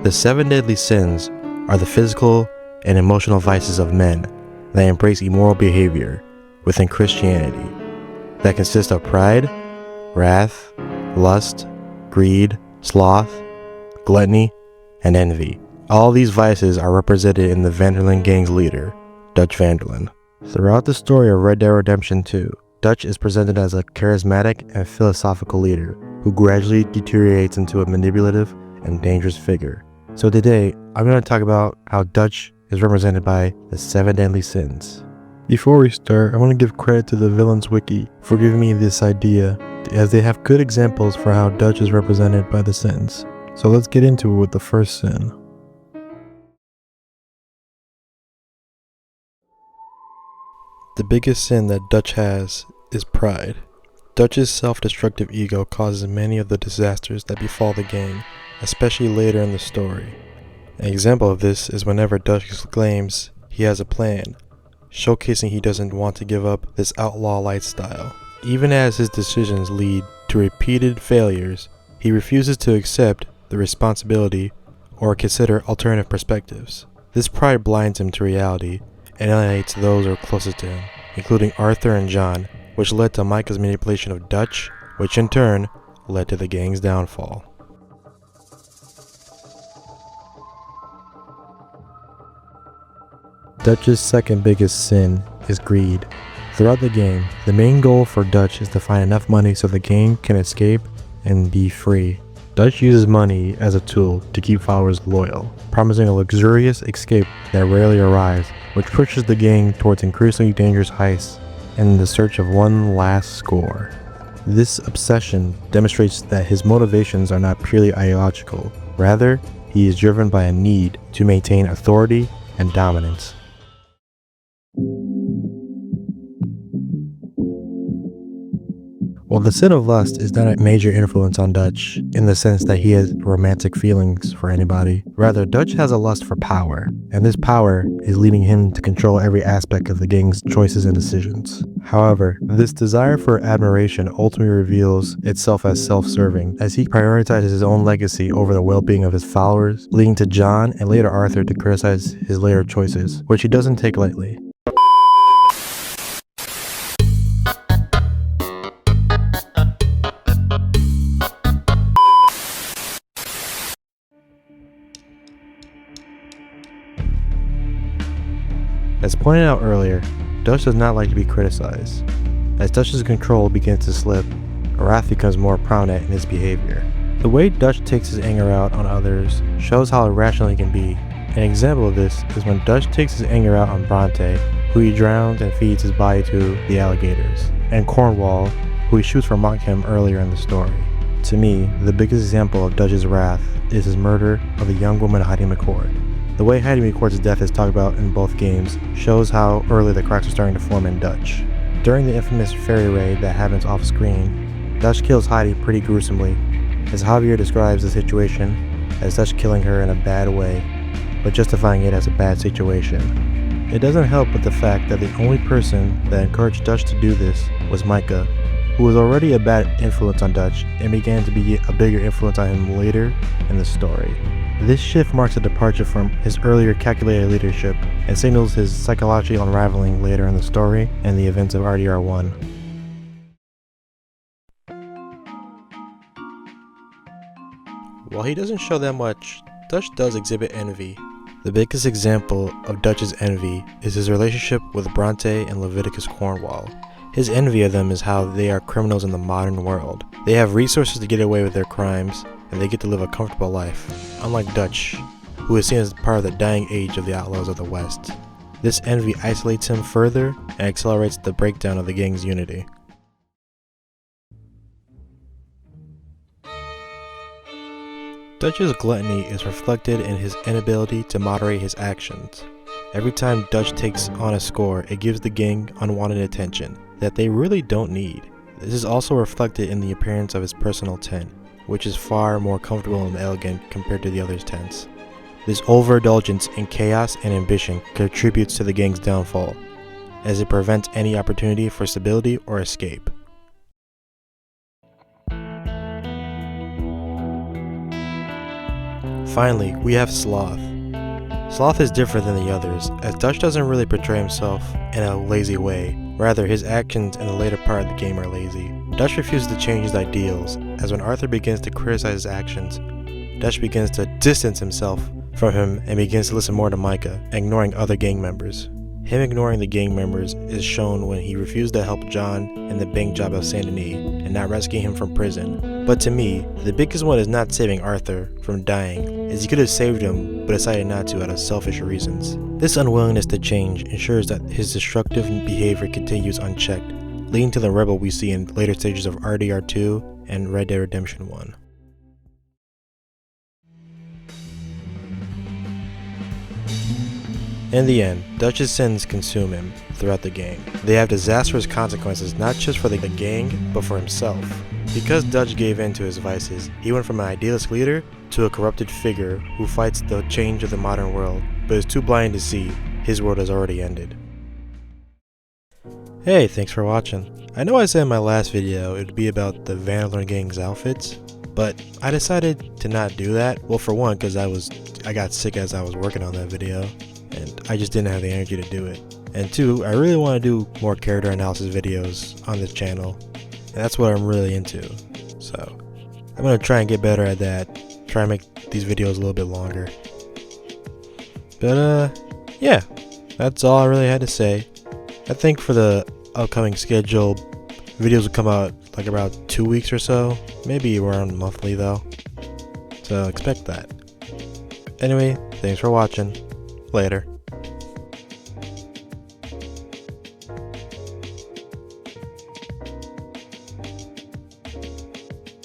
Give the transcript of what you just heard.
The 7 deadly sins are the physical and emotional vices of men that embrace immoral behavior within Christianity that consist of pride, wrath, lust, greed, sloth, gluttony, and envy. All these vices are represented in the Van der Linde gang's leader, Dutch Van der Linde. Throughout the story of Red Dead Redemption 2, Dutch is presented as a charismatic and philosophical leader who gradually deteriorates into a manipulative and dangerous figure. So today, I'm going to talk about how Dutch is represented by the 7 deadly sins. Before we start, I want to give credit to the Villains Wiki for giving me this idea, as they have good examples for how Dutch is represented by the sins. So let's get into it with the first sin. The biggest sin that Dutch has is pride. Dutch's self-destructive ego causes many of the disasters that befall the gang, especially later in the story. An example of this is whenever Dutch claims he has a plan, showcasing he doesn't want to give up this outlaw lifestyle. Even as his decisions lead to repeated failures, he refuses to accept the responsibility or consider alternative perspectives. This pride blinds him to reality and alienates those who are closest to him, including Arthur and John, which led to Micah's manipulation of Dutch, which in turn led to the gang's downfall. Dutch's second biggest sin is greed. Throughout the game, the main goal for Dutch is to find enough money so the gang can escape and be free. Dutch uses money as a tool to keep followers loyal, promising a luxurious escape that rarely arrives, which pushes the gang towards increasingly dangerous heists in the search of one last score. This obsession demonstrates that his motivations are not purely ideological. Rather, he is driven by a need to maintain authority and dominance. While the sin of lust is not a major influence on Dutch in the sense that he has romantic feelings for anybody, rather Dutch has a lust for power, and this power is leading him to control every aspect of the gang's choices and decisions. However, this desire for admiration ultimately reveals itself as self-serving, as he prioritizes his own legacy over the well-being of his followers, leading to John and later Arthur to criticize his later choices, which he doesn't take lightly. As pointed out earlier, Dutch does not like to be criticized. As Dutch's control begins to slip, wrath becomes more prominent in his behavior. The way Dutch takes his anger out on others shows how irrational he can be. An example of this is when Dutch takes his anger out on Bronte, who he drowns and feeds his body to the alligators, and Cornwall, who he shoots for mocking him earlier in the story. To me, the biggest example of Dutch's wrath is his murder of the young woman Heidi McCord. The way Heidi McCord's death is talked about in both games shows how early the cracks are starting to form in Dutch. During the infamous ferry raid that happens off screen, Dutch kills Heidi pretty gruesomely, as Javier describes the situation as Dutch killing her in a bad way, but justifying it as a bad situation. It doesn't help with the fact that the only person that encouraged Dutch to do this was Micah, who was already a bad influence on Dutch and began to be a bigger influence on him later in the story. This shift marks a departure from his earlier calculated leadership and signals his psychological unraveling later in the story and the events of RDR1. While he doesn't show that much, Dutch does exhibit envy. The biggest example of Dutch's envy is his relationship with Bronte and Leviticus Cornwall. His envy of them is how they are criminals in the modern world. They have resources to get away with their crimes, and they get to live a comfortable life, unlike Dutch, who is seen as part of the dying age of the outlaws of the West. This envy isolates him further and accelerates the breakdown of the gang's unity. Dutch's gluttony is reflected in his inability to moderate his actions. Every time Dutch takes on a score, it gives the gang unwanted attention that they really don't need. This is also reflected in the appearance of his personal tent, which is far more comfortable and elegant compared to the others' tents. This overindulgence in chaos and ambition contributes to the gang's downfall, as it prevents any opportunity for stability or escape. Finally, we have Sloth. Sloth is different than the others, as Dutch doesn't really portray himself in a lazy way. Rather, his actions in the later part of the game are lazy. Dutch refuses to change his ideals, as when Arthur begins to criticize his actions, Dutch begins to distance himself from him and begins to listen more to Micah, ignoring other gang members. Him ignoring the gang members is shown when he refused to help John in the bank job of Saint Denis and not rescuing him from prison. But to me, the biggest one is not saving Arthur from dying, as he could have saved him but decided not to out of selfish reasons. This unwillingness to change ensures that his destructive behavior continues unchecked, leading to the rebel we see in later stages of RDR2 and Red Dead Redemption 1. In the end, Dutch's sins consume him throughout the game. They have disastrous consequences not just for the gang, but for himself. Because Dutch gave in to his vices, he went from an idealist leader to a corrupted figure who fights the change of the modern world, but is too blind to see his world has already ended. Hey, thanks for watching. I know I said in my last video it would be about the Vandalin gang's outfits, but I decided to not do that. Well, for one, because I got sick as I was working on that video, and I just didn't have the energy to do it. And two, I really want to do more character analysis videos on this channel, and that's what I'm really into. So I'm going to try and get better at that, try and make these videos a little bit longer. But yeah, that's all I really had to say. I think for the upcoming schedule, videos will come out like about 2 weeks or so, maybe around monthly though, so expect that. Anyway, thanks for watching. Later.